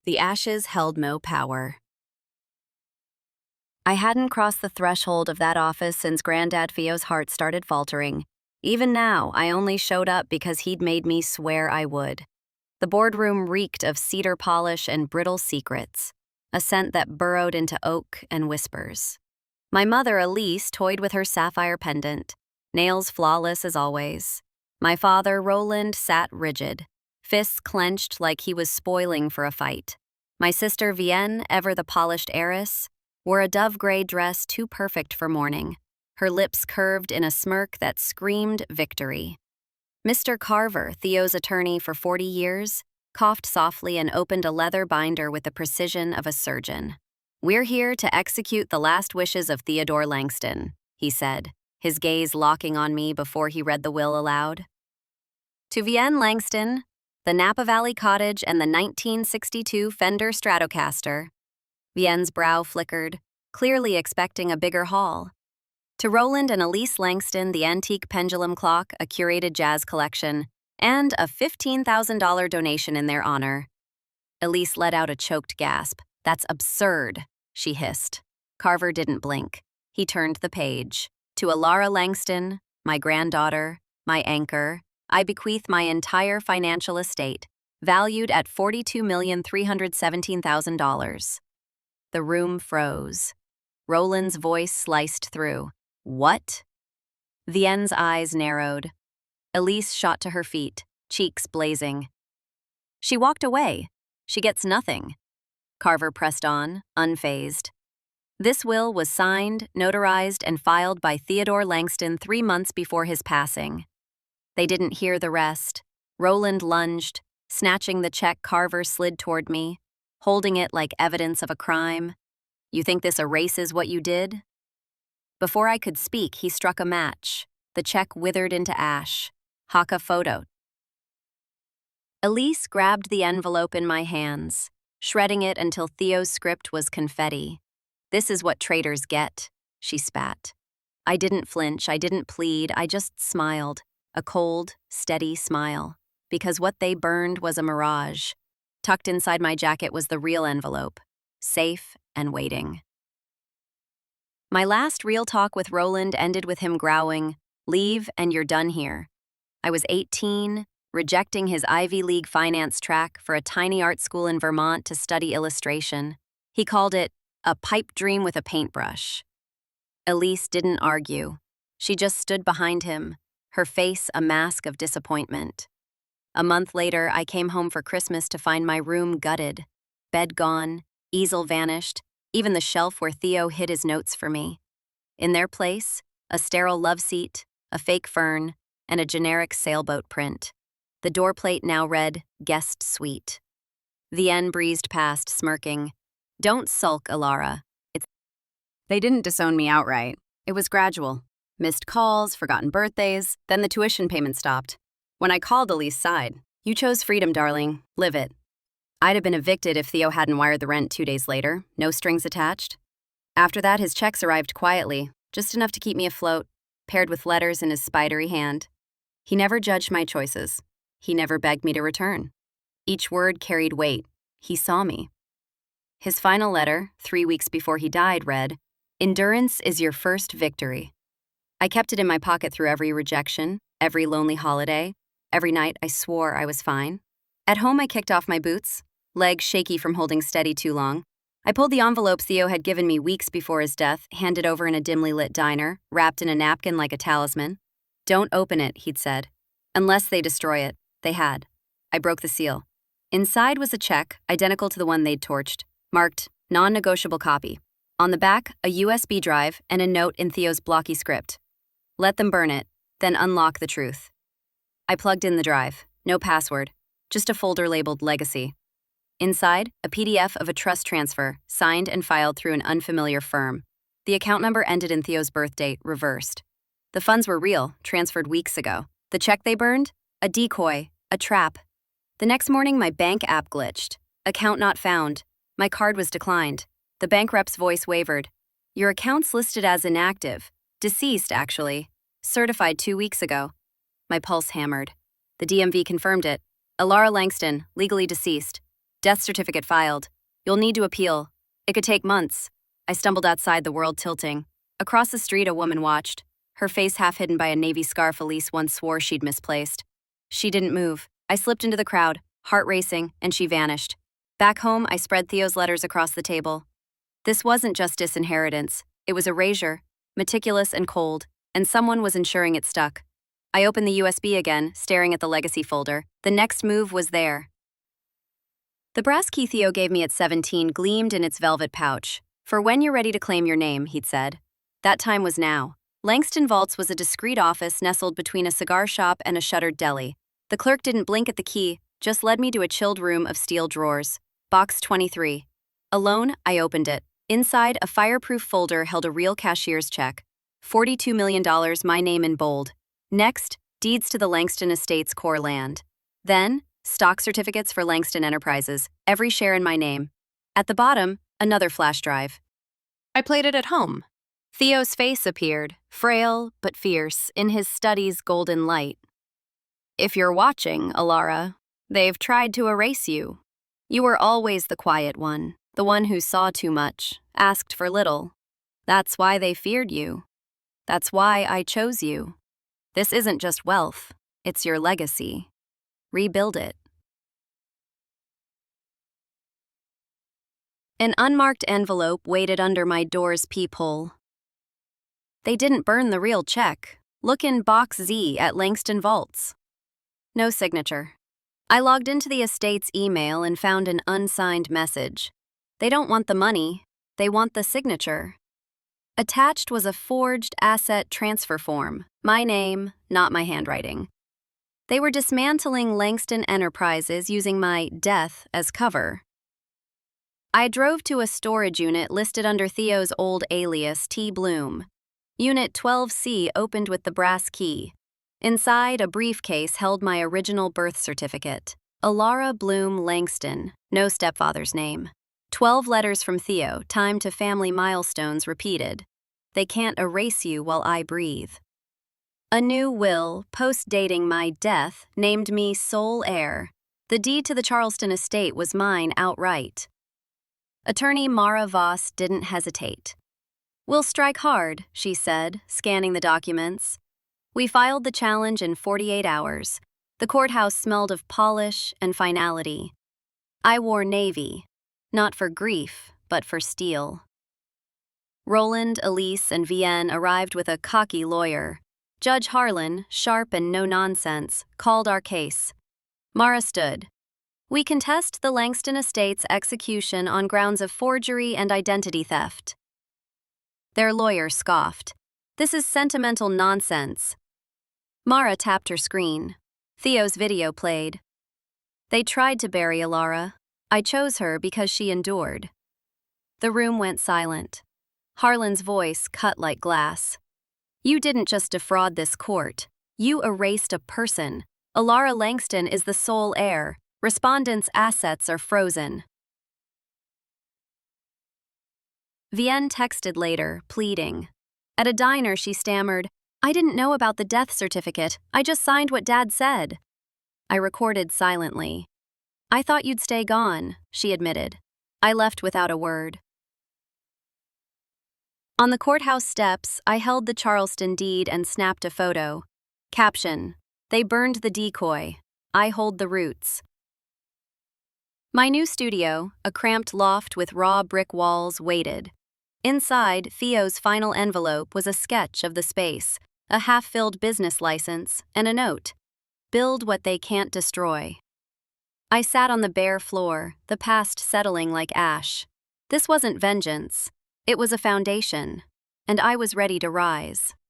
The ashes held no power. I hadn't crossed the threshold of that office since Granddad Theo's heart started faltering. Even now, I only showed up because he'd made me swear I would. The boardroom reeked of cedar polish and brittle secrets, a scent that burrowed into oak and whispers. My mother, Elise, toyed with her sapphire pendant, nails flawless as always. My father, Roland, sat rigid, fists clenched like he was spoiling for a fight. My sister, Vienne, ever the polished heiress, wore a dove-gray dress too perfect for mourning, her lips curved in a smirk that screamed victory. Mr. Carver, Theo's attorney for 40 years, coughed softly and opened a leather binder with the precision of a surgeon. "We're here to execute the last wishes of Theodore Langston," he said, his gaze locking on me before he read the will aloud. "To Vienne Langston, the Napa Valley Cottage and the 1962 Fender Stratocaster." Vienne's brow flickered, clearly expecting a bigger haul. "To Roland and Elise Langston, the antique pendulum clock, a curated jazz collection, and a $15,000 donation in their honor." Elise let out a choked gasp. "That's absurd," she hissed. Carver didn't blink. He turned the page. "To Alara Langston, my granddaughter, my anchor, I bequeath my entire financial estate, valued at $42,317,000. The room froze. Roland's voice sliced through. "What?" Vienne's eyes narrowed. Elise shot to her feet, cheeks blazing. "She walked away. She gets nothing." Carver pressed on, unfazed. "This will was signed, notarized, and filed by Theodore Langston 3 months before his passing." They didn't hear the rest. Roland lunged, snatching the check. Carver slid toward me, holding it like evidence of a crime. "You think this erases what you did?" Before I could speak, he struck a match. The check withered into ash. Haka photo. Elise grabbed the envelope in my hands, shredding it until Theo's script was confetti. "This is what traitors get," she spat. I didn't flinch, I didn't plead, I just smiled. A cold, steady smile. Because what they burned was a mirage. Tucked inside my jacket was the real envelope, safe and waiting. My last real talk with Roland ended with him growling, "Leave and you're done here." I was 18, rejecting his Ivy League finance track for a tiny art school in Vermont to study illustration. He called it a pipe dream with a paintbrush. Elise didn't argue. She just stood behind him, her face a mask of disappointment. A month later, I came home for Christmas to find my room gutted. Bed gone, easel vanished, even the shelf where Theo hid his notes for me. In their place, a sterile love seat, a fake fern, and a generic sailboat print. The doorplate now read, "Guest Suite." Vienne breezed past, smirking. "Don't sulk, Alara. They didn't disown me outright. It was gradual. Missed calls, forgotten birthdays, then the tuition payment stopped. When I called, Elise sighed. "You chose freedom, darling. Live it." I'd have been evicted if Theo hadn't wired the rent 2 days later, no strings attached. After that, his checks arrived quietly, just enough to keep me afloat, paired with letters in his spidery hand. He never judged my choices. He never begged me to return. Each word carried weight. He saw me. His final letter, 3 weeks before he died, read, "Endurance is your first victory." I kept it in my pocket through every rejection, every lonely holiday. Every night I swore I was fine. At home I kicked off my boots, legs shaky from holding steady too long. I pulled the envelope Theo had given me weeks before his death, handed over in a dimly lit diner, wrapped in a napkin like a talisman. "Don't open it," he'd said. "Unless they destroy it." They had. I broke the seal. Inside was a check, identical to the one they'd torched, marked non-negotiable copy. On the back, a USB drive and a note in Theo's blocky script. "Let them burn it, then unlock the truth." I plugged in the drive. No password, just a folder labeled Legacy. Inside, a PDF of a trust transfer, signed and filed through an unfamiliar firm. The account number ended in Theo's birth date, reversed. The funds were real, transferred weeks ago. The check they burned? A decoy, a trap. The next morning, my bank app glitched. Account not found. My card was declined. The bank rep's voice wavered. "Your account's listed as inactive. Deceased, actually. Certified 2 weeks ago." My pulse hammered. The DMV confirmed it. "Alara Langston, legally deceased. Death certificate filed. You'll need to appeal. It could take months. I stumbled outside, the world tilting. Across the street, a woman watched, her face half hidden by a navy scarf Elise once swore she'd misplaced. She didn't move. I slipped into the crowd, heart racing, and she vanished. Back home, I spread Theo's letters across the table. This wasn't just disinheritance. It was erasure, meticulous and cold, and someone was ensuring it stuck. I opened the USB again, staring at the legacy folder. The next move was there. The brass key Theo gave me at 17 gleamed in its velvet pouch. For when you're ready to claim your name, he'd said. That time was now. Langston Vaults was a discreet office nestled between a cigar shop and a shuttered deli. The clerk didn't blink at the key, just led me to a chilled room of steel drawers. Box 23. Alone, I opened it. Inside, a fireproof folder held a real cashier's check. $42 million, my name in bold. Next, deeds to the Langston Estates core land. Then, stock certificates for Langston Enterprises, every share in my name. At the bottom, another flash drive. I played it at home. Theo's face appeared, frail but fierce, in his study's golden light. If you're watching, Alara, they've tried to erase you. You were always the quiet one, the one who saw too much, asked for little. That's why they feared you. That's why I chose you. This isn't just wealth, it's your legacy. Rebuild it. An unmarked envelope waited under my door's peephole. They didn't burn the real check. Look in Box Z at Langston Vaults. No signature. I logged into the estate's email and found an unsigned message. They don't want the money, they want the signature. Attached was a forged asset transfer form. My name, not my handwriting. They were dismantling Langston Enterprises using my death as cover. I drove to a storage unit listed under Theo's old alias, T. Bloom. Unit 12C opened with the brass key. Inside, a briefcase held my original birth certificate. Alara Bloom Langston, no stepfather's name. 12 letters from Theo, timed to family milestones repeated. They can't erase you while I breathe. A new will, post-dating my death, named me sole heir. The deed to the Charleston estate was mine outright. Attorney Mara Voss didn't hesitate. We'll strike hard, she said, scanning the documents. We filed the challenge in 48 hours. The courthouse smelled of polish and finality. I wore navy, not for grief, but for steel. Roland, Elise, and Vienne arrived with a cocky lawyer. Judge Harlan, sharp and no-nonsense, called our case. Mara stood. We contest the Langston Estate's execution on grounds of forgery and identity theft. Their lawyer scoffed. This is sentimental nonsense. Mara tapped her screen. Theo's video played. They tried to bury Alara. I chose her because she endured. The room went silent. Harlan's voice cut like glass. You didn't just defraud this court. You erased a person. Alara Langston is the sole heir. Respondents' assets are frozen. Vienne texted later, pleading. At a diner, she stammered, I didn't know about the death certificate. I just signed what Dad said. I recorded silently. I thought you'd stay gone, she admitted. I left without a word. On the courthouse steps, I held the Charleston deed and snapped a photo. Caption, they burned the decoy. I hold the roots. My new studio, a cramped loft with raw brick walls, waited. Inside, Theo's final envelope was a sketch of the space, a half-filled business license, and a note. Build what they can't destroy. I sat on the bare floor, the past settling like ash. This wasn't vengeance. It was a foundation, and I was ready to rise.